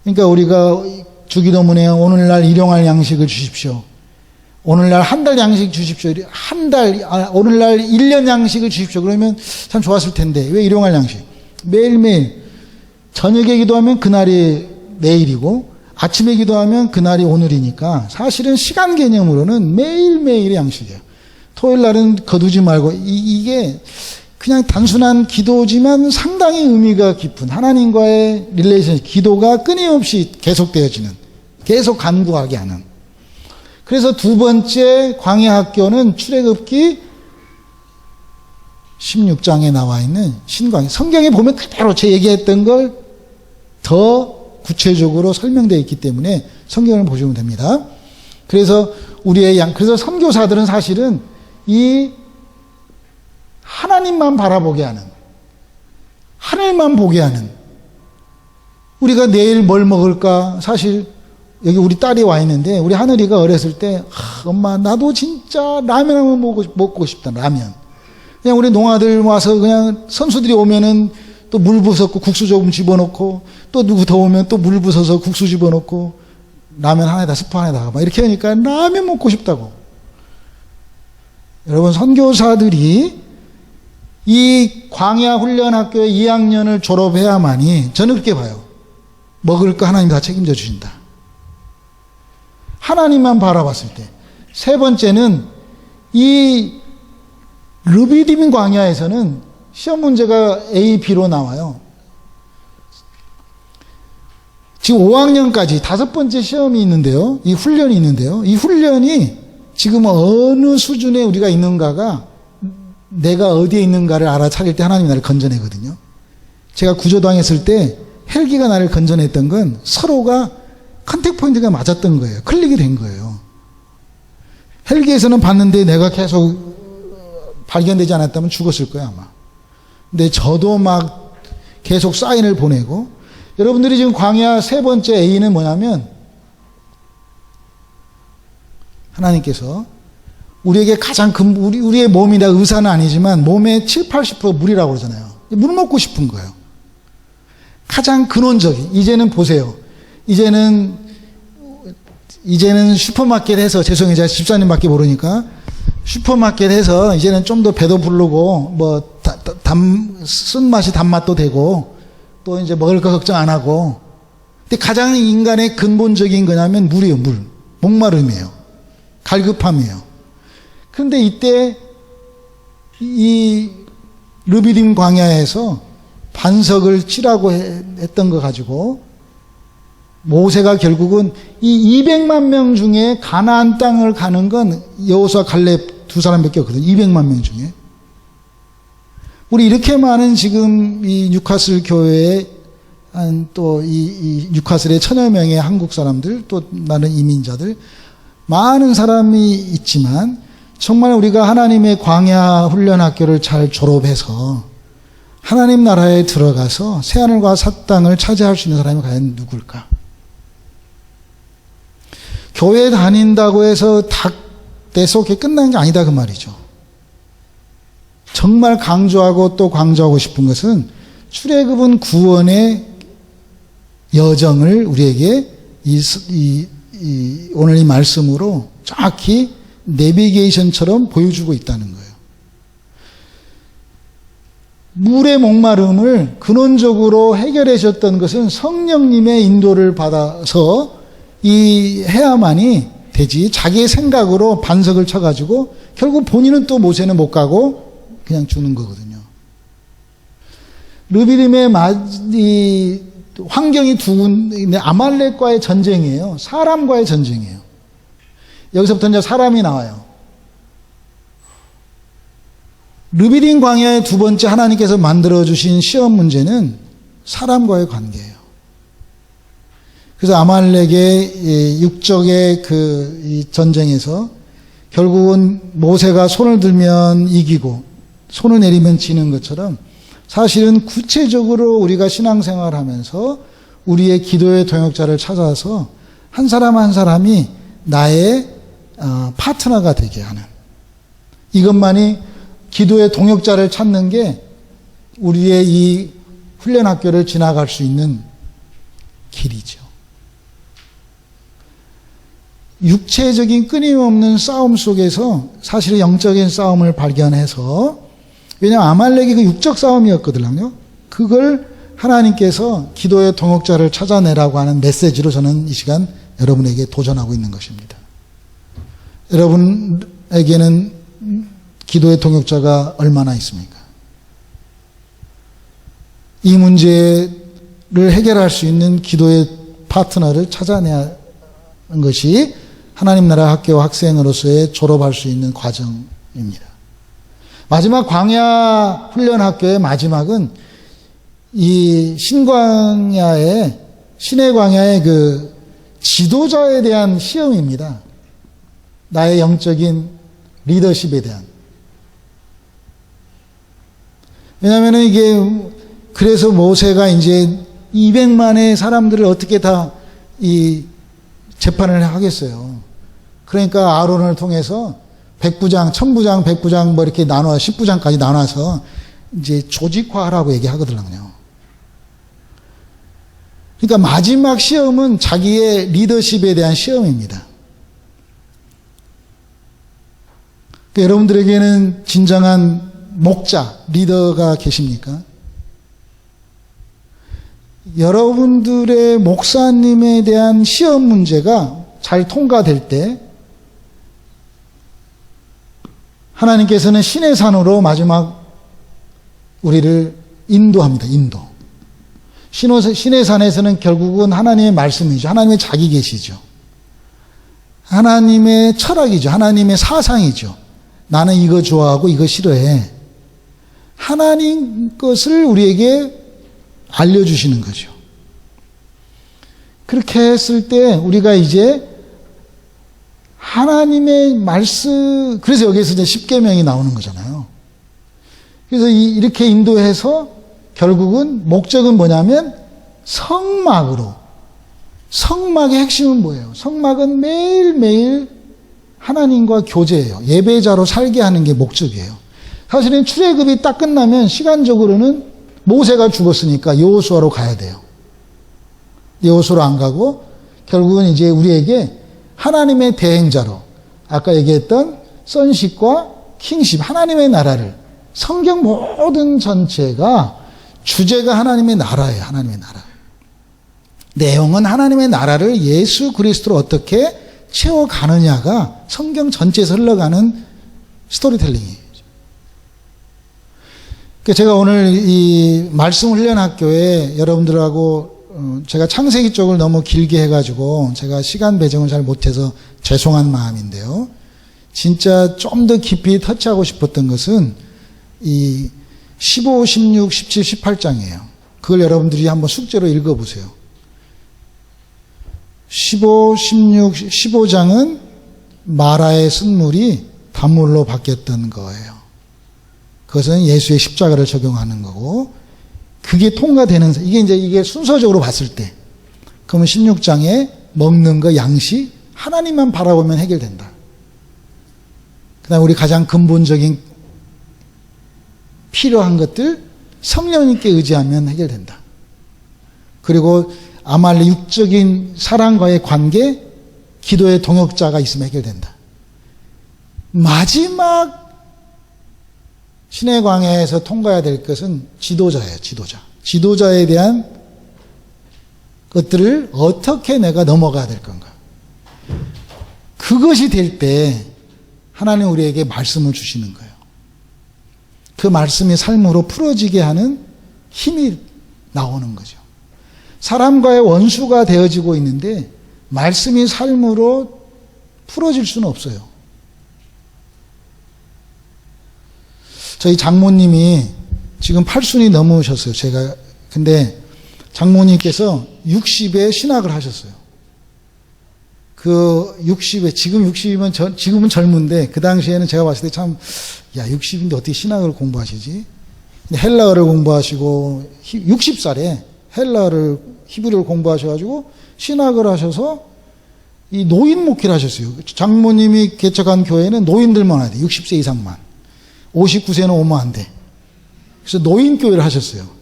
그러니까 우리가 주기도문에 오늘날 일용할 양식을 주십시오. 오늘날 한 달 양식 주십시오. 오늘날 1년 양식을 주십시오. 그러면 참 좋았을 텐데 왜 일용할 양식? 매일매일 저녁에 기도하면 그날이 내일이고 아침에 기도하면 그날이 오늘이니까 사실은 시간 개념으로는 매일매일의 양식이에요. 토요일 날은 거두지 말고 이게 그냥 단순한 기도지만 상당히 의미가 깊은 하나님과의 릴레이션, 기도가 끊임없이 계속되어지는, 계속 간구하게 하는. 그래서 두 번째 광야 학교는 출애굽기 16장에 나와 있는 신광야. 성경에 보면 그대로 제 얘기했던 걸 더 구체적으로 설명되어 있기 때문에 성경을 보시면 됩니다. 그래서 그래서 선교사들은 사실은 이 하나님만 바라보게 하는, 하늘만 보게 하는, 우리가 내일 뭘 먹을까? 사실 여기 우리 딸이 와 있는데 우리 하늘이가 어렸을 때 엄마 나도 진짜 라면 한번 먹고 싶다. 라면. 그냥 우리 농아들 와서 그냥 선수들이 오면은 또 물 부었고 국수 조금 집어넣고 또 누구 더 오면 또 물 부어서 국수 집어넣고 라면 하나에다 스프 하나에다가 막 이렇게 하니까 라면 먹고 싶다고. 여러분, 선교사들이 이 광야 훈련 학교의 2학년을 졸업해야만이, 저는 그렇게 봐요. 먹을 거 하나님 다 책임져 주신다. 하나님만 바라봤을 때. 세 번째는 이 르비딤 광야에서는 시험 문제가 A, B로 나와요. 지금 5학년까지 5번째 시험이 있는데요. 이 훈련이 있는데요. 이 훈련이 지금 어느 수준에 우리가 있는가가, 내가 어디에 있는가를 알아차릴 때 하나님이 나를 건져내거든요. 제가 구조당했을 때 헬기가 나를 건져냈던 건 서로가 컨택 포인트가 맞았던 거예요. 클릭이 된 거예요. 헬기에서는 봤는데 내가 계속 발견되지 않았다면 죽었을 거예요, 아마. 근데 저도 막 계속 사인을 보내고, 여러분들이 지금 광야 세 번째 A는 뭐냐면, 하나님께서 우리에게 가장 우리의 몸이나 의사는 아니지만 몸의 7, 80% 물이라고 그러잖아요. 물 먹고 싶은 거예요. 가장 근원적인. 이제는 보세요. 이제는 슈퍼마켓에서, 죄송해요, 제가 집사님밖에 모르니까, 슈퍼마켓에서 이제는 좀 더 배도 부르고 뭐 쓴맛이 단맛도 되고 또 이제 먹을 거 걱정 안 하고. 근데 가장 인간의 근본적인 거냐면 물이에요. 물. 목마름이에요. 갈급함이에요. 그런데 이때 이 르비딤 광야에서 반석을 치라고 했던 거 가지고 모세가 결국은 이 200만 명 중에 가나안 땅을 가는 건 여호수아 갈렙 두 사람밖에 없거든요. 200만 명 중에. 우리 이렇게 많은 지금 이 뉴카슬 교회에 또 이 뉴카슬의 1000여 명의 한국 사람들, 또 나는 이민자들, 많은 사람이 있지만 정말 우리가 하나님의 광야 훈련 학교를 잘 졸업해서 하나님 나라에 들어가서 새하늘과 새 땅을 차지할 수 있는 사람이 과연 누굴까? 교회 다닌다고 해서 다 떼속에 끝난 게 아니다 그 말이죠. 정말 강조하고 또 강조하고 싶은 것은 출애굽은 구원의 여정을 우리에게 오늘 이 말씀으로 정확히 내비게이션처럼 보여주고 있다는 거예요. 물의 목마름을 근원적으로 해결해 줬던 것은 성령님의 인도를 받아서 해야만이 되지, 자기의 생각으로 반석을 쳐가지고 결국 본인은 또 모세는 못 가고 그냥 죽는 거거든요. 르비딤의 환경이 두 군데, 아말렉과의 전쟁이에요. 사람과의 전쟁이에요. 여기서부터 이제 사람이 나와요. 르비딤 광야의 두 번째 하나님께서 만들어주신 시험 문제는 사람과의 관계예요. 그래서 아말렉의 육적의 이 전쟁에서 결국은 모세가 손을 들면 이기고 손을 내리면 지는 것처럼 사실은 구체적으로 우리가 신앙생활을 하면서 우리의 기도의 동역자를 찾아서 한 사람 한 사람이 나의 파트너가 되게 하는, 이것만이 기도의 동역자를 찾는 게 우리의 이 훈련 학교를 지나갈 수 있는 길이죠. 육체적인 끊임없는 싸움 속에서 사실은 영적인 싸움을 발견해서, 왜냐하면 아말렉이 그 육적 싸움이었거든요. 그걸 하나님께서 기도의 동역자를 찾아내라고 하는 메시지로 저는 이 시간 여러분에게 도전하고 있는 것입니다. 여러분에게는 기도의 동역자가 얼마나 있습니까? 이 문제를 해결할 수 있는 기도의 파트너를 찾아내야 하는 것이 하나님 나라 학교 학생으로서의 졸업할 수 있는 과정입니다. 마지막 광야 훈련 학교의 마지막은 이 신의 광야의 그 지도자에 대한 시험입니다. 나의 영적인 리더십에 대한. 왜냐하면 이게 그래서 모세가 이제 200만의 사람들을 어떻게 다 이 재판을 하겠어요. 그러니까 아론을 통해서 100부장, 1000부장, 100부장 뭐 이렇게 나눠 10부장까지 나눠서 이제 조직화하라고 얘기하거든요. 그러니까 마지막 시험은 자기의 리더십에 대한 시험입니다. 그러니까 여러분들에게는 진정한 목자, 리더가 계십니까? 여러분들의 목사님에 대한 시험 문제가 잘 통과될 때 하나님께서는 신의 산으로 마지막 우리를 인도합니다. 인도. 신의 산에서는 결국은 하나님의 말씀이죠. 하나님의 자기 계시죠. 하나님의 철학이죠. 하나님의 사상이죠. 나는 이거 좋아하고 이거 싫어해. 하나님 것을 우리에게 알려주시는 거죠. 그렇게 했을 때 우리가 이제 하나님의 말씀, 그래서 여기서 이제 십계명이 나오는 거잖아요. 그래서 이렇게 인도해서 결국은 목적은 뭐냐면 성막의 핵심은 뭐예요? 성막은 매일매일 하나님과 교제예요. 예배자로 살게 하는 게 목적이에요. 사실은 출애굽이 딱 끝나면 시간적으로는 모세가 죽었으니까 여호수아로 가야 돼요. 여호수아로 안 가고 결국은 이제 우리에게 하나님의 대행자로 아까 얘기했던 선십과 킹십, 하나님의 나라를, 성경 모든 전체가 주제가 하나님의 나라예요. 하나님의 나라. 내용은 하나님의 나라를 예수 그리스도로 어떻게 채워가느냐가 성경 전체에서 흘러가는 스토리텔링이에요. 제가 오늘 이 말씀 훈련 학교에 여러분들하고 제가 창세기 쪽을 너무 길게 해가지고 제가 시간 배정을 잘 못해서 죄송한 마음인데요. 진짜 좀 더 깊이 터치하고 싶었던 것은 이 15, 16, 17, 18장이에요. 그걸 여러분들이 한번 숙제로 읽어보세요. 15, 16, 15장은 마라의 쓴물이 단물로 바뀌었던 거예요. 그것은 예수의 십자가를 적용하는 거고, 그게 통과되는, 이게 순서적으로 봤을 때, 그러면 16장에 먹는 거, 양식, 하나님만 바라보면 해결된다. 그 다음에 우리 가장 근본적인 필요한 것들, 성령님께 의지하면 해결된다. 그리고 아말렉 육적인 사랑과의 관계, 기도의 동역자가 있으면 해결된다. 마지막 신의 광야에서 통과해야 될 것은 지도자예요. 지도자에 대한 것들을 어떻게 내가 넘어가야 될 건가. 그것이 될 때 하나님 우리에게 말씀을 주시는 거예요. 그 말씀이 삶으로 풀어지게 하는 힘이 나오는 거죠. 사람과의 원수가 되어지고 있는데 말씀이 삶으로 풀어질 수는 없어요. 저희 장모님이 지금 80이 넘으셨어요. 근데 장모님께서 60에 신학을 하셨어요. 그 60에, 지금 60이면, 지금은 젊은데, 그 당시에는 제가 봤을 때 참, 60인데 어떻게 신학을 공부하시지? 헬라어를 공부하시고, 60살에 히브리어를 공부하셔가지고, 신학을 하셔서, 이 노인 목회를 하셨어요. 장모님이 개척한 교회는 노인들만 와야 돼. 60세 이상만. 59세는 오면 안 돼. 그래서 노인교회를 하셨어요.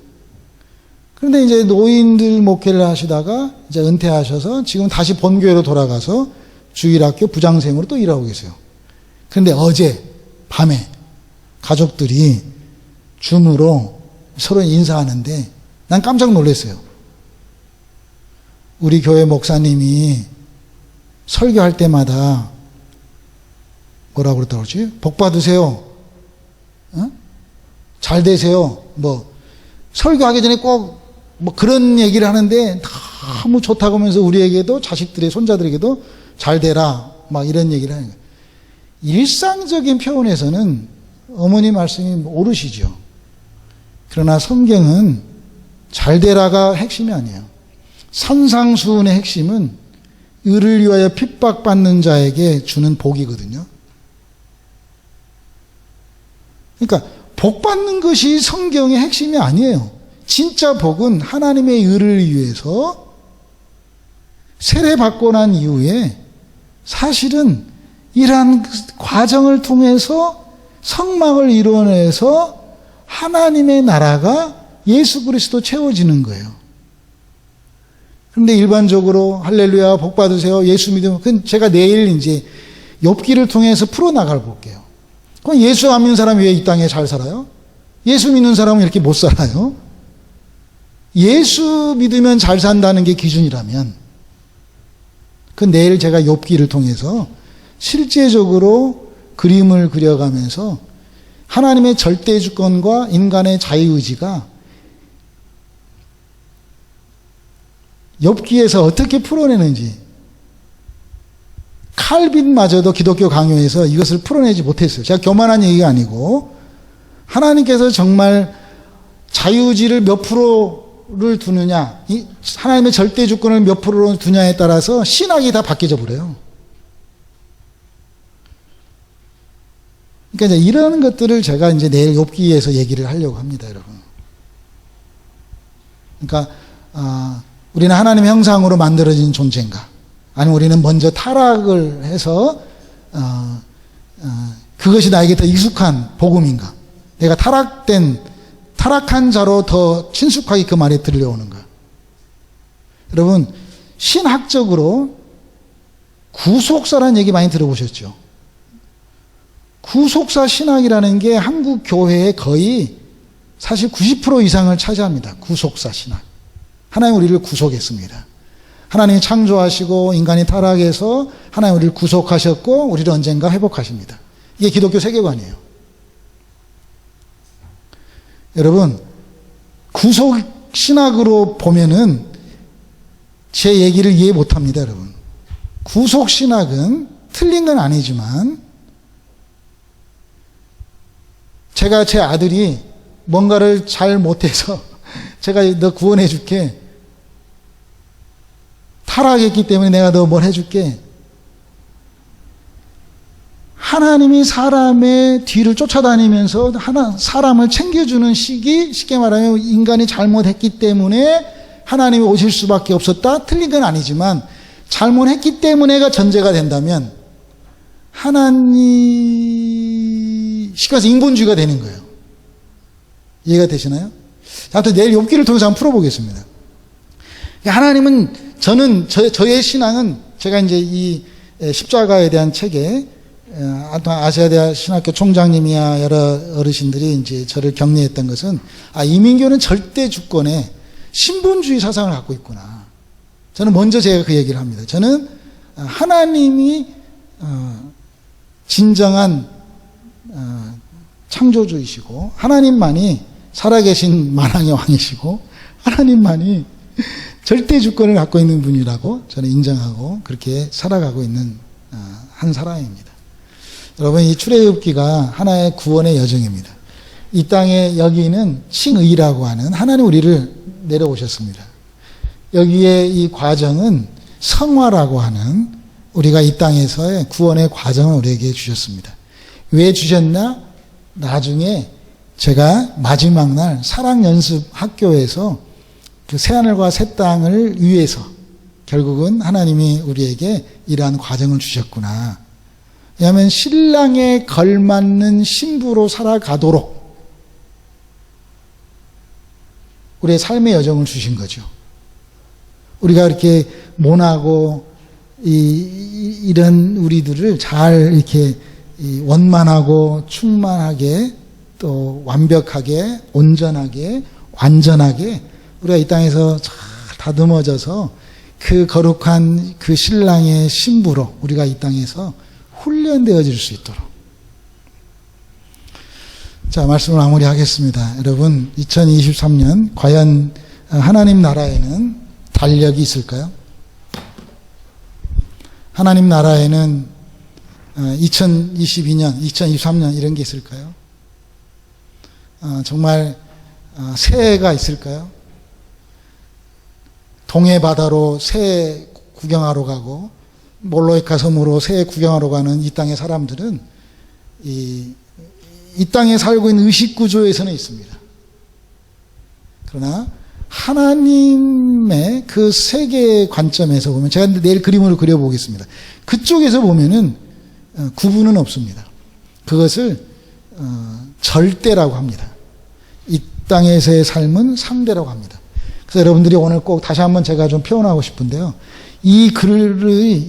그런데 이제 노인들 목회를 하시다가 이제 은퇴하셔서 지금 다시 본교회로 돌아가서 주일학교 부장생으로 또 일하고 계세요. 그런데 어제 밤에 가족들이 줌으로 서로 인사하는데 난 깜짝 놀랐어요. 우리 교회 목사님이 설교할 때마다 뭐라고 그러더라고요? 복 받으세요. 잘 되세요. 설교하기 전에 꼭 뭐 그런 얘기를 하는데 너무 좋다고 하면서 우리에게도 자식들의 손자들에게도 잘 되라 막 이런 얘기를 하는 거예요. 일상적인 표현에서는 어머니 말씀이 옳으시죠. 그러나 성경은 잘 되라가 핵심이 아니에요. 산상수훈의 핵심은 의를 위하여 핍박받는 자에게 주는 복이거든요. 그러니까 복 받는 것이 성경의 핵심이 아니에요. 진짜 복은 하나님의 의를 위해서 세례받고 난 이후에 사실은 이러한 과정을 통해서 성막을 이루어내서 하나님의 나라가 예수 그리스도 채워지는 거예요. 그런데 일반적으로 할렐루야 복 받으세요 예수 믿으면 그건 제가 내일 이제 욥기를 통해서 풀어나갈 볼게요. 그럼 예수 안 믿는 사람이 왜 이 땅에 잘 살아요? 예수 믿는 사람은 이렇게 못 살아요? 예수 믿으면 잘 산다는 게 기준이라면 그 내일 제가 욥기를 통해서 실제적으로 그림을 그려가면서 하나님의 절대 주권과 인간의 자유의지가 욥기에서 어떻게 풀어내는지 칼빈마저도 기독교 강요에서 이것을 풀어내지 못했어요. 제가 교만한 얘기가 아니고 하나님께서 정말 자유의지를 몇 프로를 두느냐 하나님의 절대 주권을 몇 프로로 두냐에 따라서 신학이 다 바뀌어져 버려요. 그러니까 이제 이런 것들을 제가 이제 내일 욥기에서 얘기를 하려고 합니다, 여러분. 그러니까 우리는 하나님의 형상으로 만들어진 존재인가? 아니면 우리는 먼저 타락을 해서 그것이 나에게 더 익숙한 복음인가? 내가 타락한 자로 더 친숙하게 그 말에 들려오는가? 여러분, 신학적으로 구속사라는 얘기 많이 들어보셨죠? 구속사 신학이라는 게 한국 교회의 거의 사실 90% 이상을 차지합니다. 구속사 신학. 하나님 우리를 구속했습니다. 하나님이 창조하시고 인간이 타락해서 하나님 우리를 구속하셨고 우리를 언젠가 회복하십니다. 이게 기독교 세계관이에요. 여러분, 구속 신학으로 보면은 제 얘기를 이해 못합니다, 여러분. 구속 신학은 틀린 건 아니지만 제가 제 아들이 뭔가를 잘 못해서 제가 너 구원해 줄게. 타락했기 때문에 내가 너 뭘 해줄게. 하나님이 사람의 뒤를 쫓아다니면서 사람을 챙겨주는 시기, 쉽게 말하면 인간이 잘못했기 때문에 하나님이 오실 수밖에 없었다? 틀린 건 아니지만 잘못했기 때문에가 전제가 된다면 하나님 쉽게 말해서 인본주의가 되는 거예요. 이해가 되시나요? 아무튼 내일 욥기를 통해서 한번 풀어보겠습니다. 하나님은 저의 신앙은 제가 이제 이 십자가에 대한 책에 아시아대학 신학교 총장님이야 여러 어르신들이 이제 저를 격려했던 것은 이민교는 절대 주권에 신본주의 사상을 갖고 있구나. 저는 먼저 제가 그 얘기를 합니다. 저는 하나님이 진정한 창조주이시고 하나님만이 살아계신 만왕의 왕이시고 하나님만이 절대 주권을 갖고 있는 분이라고 저는 인정하고 그렇게 살아가고 있는 한 사람입니다. 여러분, 이 출애굽기가 하나의 구원의 여정입니다. 이 땅에 여기는 칭의라고 하는 하나님 우리를 내려오셨습니다. 여기에 이 과정은 성화라고 하는 우리가 이 땅에서의 구원의 과정을 우리에게 주셨습니다. 왜 주셨나? 나중에 제가 마지막 날 사랑연습 학교에서 그 새하늘과 새 땅을 위해서 결국은 하나님이 우리에게 이러한 과정을 주셨구나. 왜냐하면 신랑에 걸맞는 신부로 살아가도록 우리의 삶의 여정을 주신 거죠. 우리가 이렇게 모나고 이런 우리들을 잘 이렇게 원만하고 충만하게 또 완벽하게 온전하게 완전하게 우리가 이 땅에서 잘 다듬어져서 그 거룩한 그 신랑의 신부로 우리가 이 땅에서 훈련되어질 수 있도록. 자, 말씀을 마무리하겠습니다. 여러분, 2023년 과연 하나님 나라에는 달력이 있을까요? 하나님 나라에는 2022년, 2023년 이런 게 있을까요? 정말 새해가 있을까요? 동해 바다로 새해 구경하러 가고 몰로이카 섬으로 새해 구경하러 가는 이 땅의 사람들은 이 땅에 살고 있는 의식구조에서는 있습니다. 그러나 하나님의 그 세계의 관점에서 보면, 제가 내일 그림으로 그려보겠습니다. 그쪽에서 보면은 구분은 없습니다. 그것을 절대라고 합니다. 이 땅에서의 삶은 상대라고 합니다. 그래서 여러분들이 오늘 꼭 다시 한번 제가 좀 표현하고 싶은데요. 이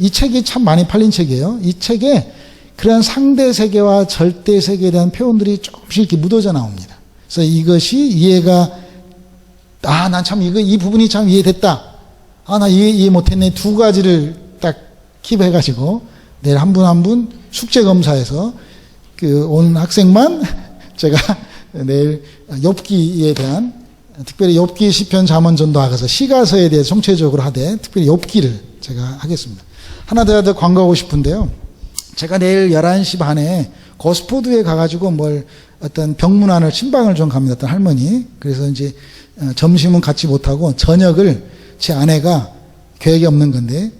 책이 참 많이 팔린 책이에요. 이 책에 그런 상대 세계와 절대 세계에 대한 표현들이 조금씩 이렇게 묻어져 나옵니다. 그래서 이것이 이해가, 난 참 이 부분이 참 이해됐다. 나 이해 못했네. 두 가지를 딱 킵해가지고 내일 한 분 한 분 숙제 검사해서 온 학생만 제가 내일 욥기에 대한, 특별히 욥기 시편 잠언 전도학 가서 시가서에 대해 총체적으로 하되 특별히 욥기를 제가 하겠습니다. 하나 더 광고하고 싶은데요. 제가 내일 11시 반에 고스포드에 가가지고 어떤 병문안을 신방을 좀 갑니다. 어떤 할머니. 그래서 이제 점심은 같이 못하고 저녁을 제 아내가, 계획이 없는 건데,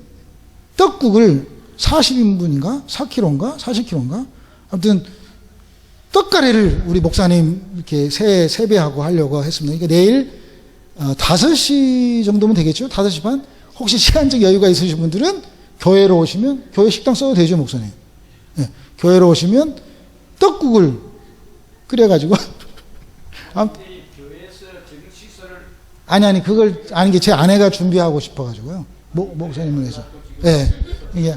떡국을 40인분인가? 4kg인가? 40kg인가? 아무튼 떡가래를 우리 목사님 이렇게 세배하고 하려고 했습니다. 그러니까 내일 5시 정도면 되겠죠? 5시 반? 혹시 시간적 여유가 있으신 분들은 교회로 오시면, 교회 식당 써도 되죠, 목사님? 네, 교회로 오시면 떡국을 끓여가지고 아니 그걸 아닌 게 제 아내가 준비하고 싶어가지고요. 목사님을 위해서. 예, 이게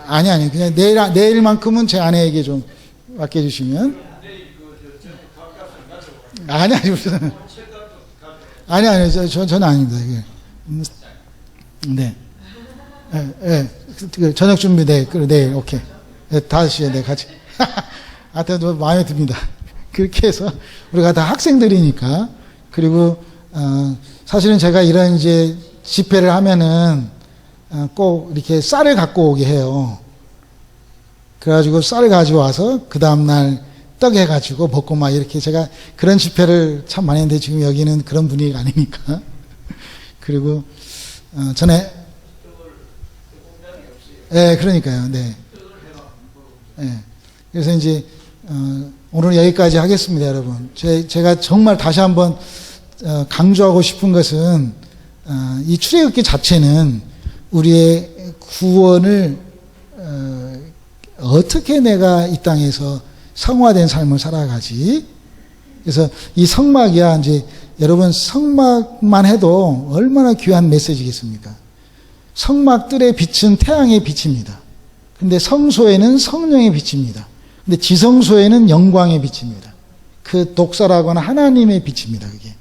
아니 그냥 내일만큼은 제 아내에게 좀 맡겨주시면. 아니 저는 아닙니다. 이게. 네. 저녁 준비, 내일, 오케이. 5시에 같이. 하여튼, 마음에 듭니다. 그렇게 해서, 우리가 다 학생들이니까, 그리고, 사실은 제가 이런 이제 집회를 하면은, 꼭 이렇게 쌀을 갖고 오게 해요. 그래가지고 쌀을 가지고 와서, 그 다음날 떡 해가지고 먹고 막 이렇게 제가 그런 집회를 참 많이 했는데 지금 여기는 그런 분위기가 아니니까. 그리고, 전에, 네, 그러니까요. 네. 네. 그래서 이제 오늘 여기까지 하겠습니다, 여러분. 제가 정말 다시 한번 강조하고 싶은 것은 이 출애굽기 자체는 우리의 구원을 어떻게 내가 이 땅에서 성화된 삶을 살아가지. 그래서 이 성막이야, 이제 여러분 성막만 해도 얼마나 귀한 메시지겠습니까? 성막들의 빛은 태양의 빛입니다. 근데 성소에는 성령의 빛입니다. 근데 지성소에는 영광의 빛입니다. 그 독설하거나 하나님의 빛입니다, 그게.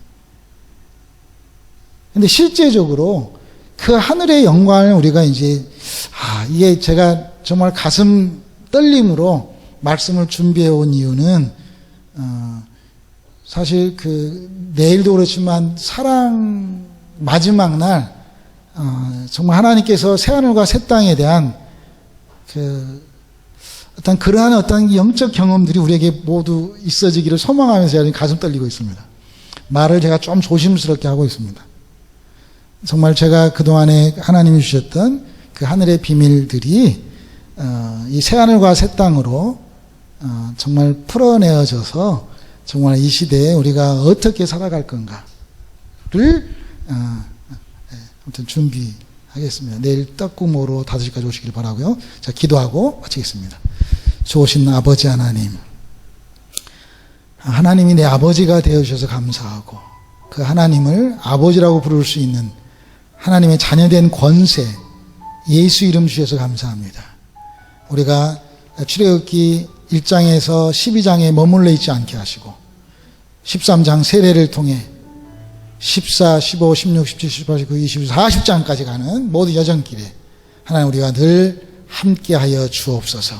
근데 실제적으로 그 하늘의 영광을 우리가 이제, 이게 제가 정말 가슴 떨림으로 말씀을 준비해 온 이유는, 사실 내일도 그렇지만 사랑 마지막 날, 정말 하나님께서 새하늘과 새 땅에 대한 그러한 어떤 영적 경험들이 우리에게 모두 있어지기를 소망하면서 제가 가슴 떨리고 있습니다. 말을 제가 좀 조심스럽게 하고 있습니다. 정말 제가 그동안에 하나님이 주셨던 그 하늘의 비밀들이 이 새하늘과 새 땅으로 정말 풀어내어져서 정말 이 시대에 우리가 어떻게 살아갈 건가를 아무튼 준비하겠습니다. 내일 떡국 먹으러 5시까지 오시길 바라고요. 자, 기도하고 마치겠습니다. 좋으신 아버지 하나님, 하나님이 내 아버지가 되어주셔서 감사하고 그 하나님을 아버지라고 부를 수 있는 하나님의 자녀된 권세, 예수 이름 주셔서 감사합니다. 우리가 출애굽기 1장에서 12장에 머물러 있지 않게 하시고 13장 세례를 통해 14, 15, 16, 17, 18, 19, 20, 40장까지 가는 모든 여정길에 하나님 우리가 늘 함께하여 주옵소서.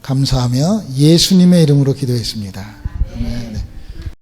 감사하며 예수님의 이름으로 기도했습니다. 아멘.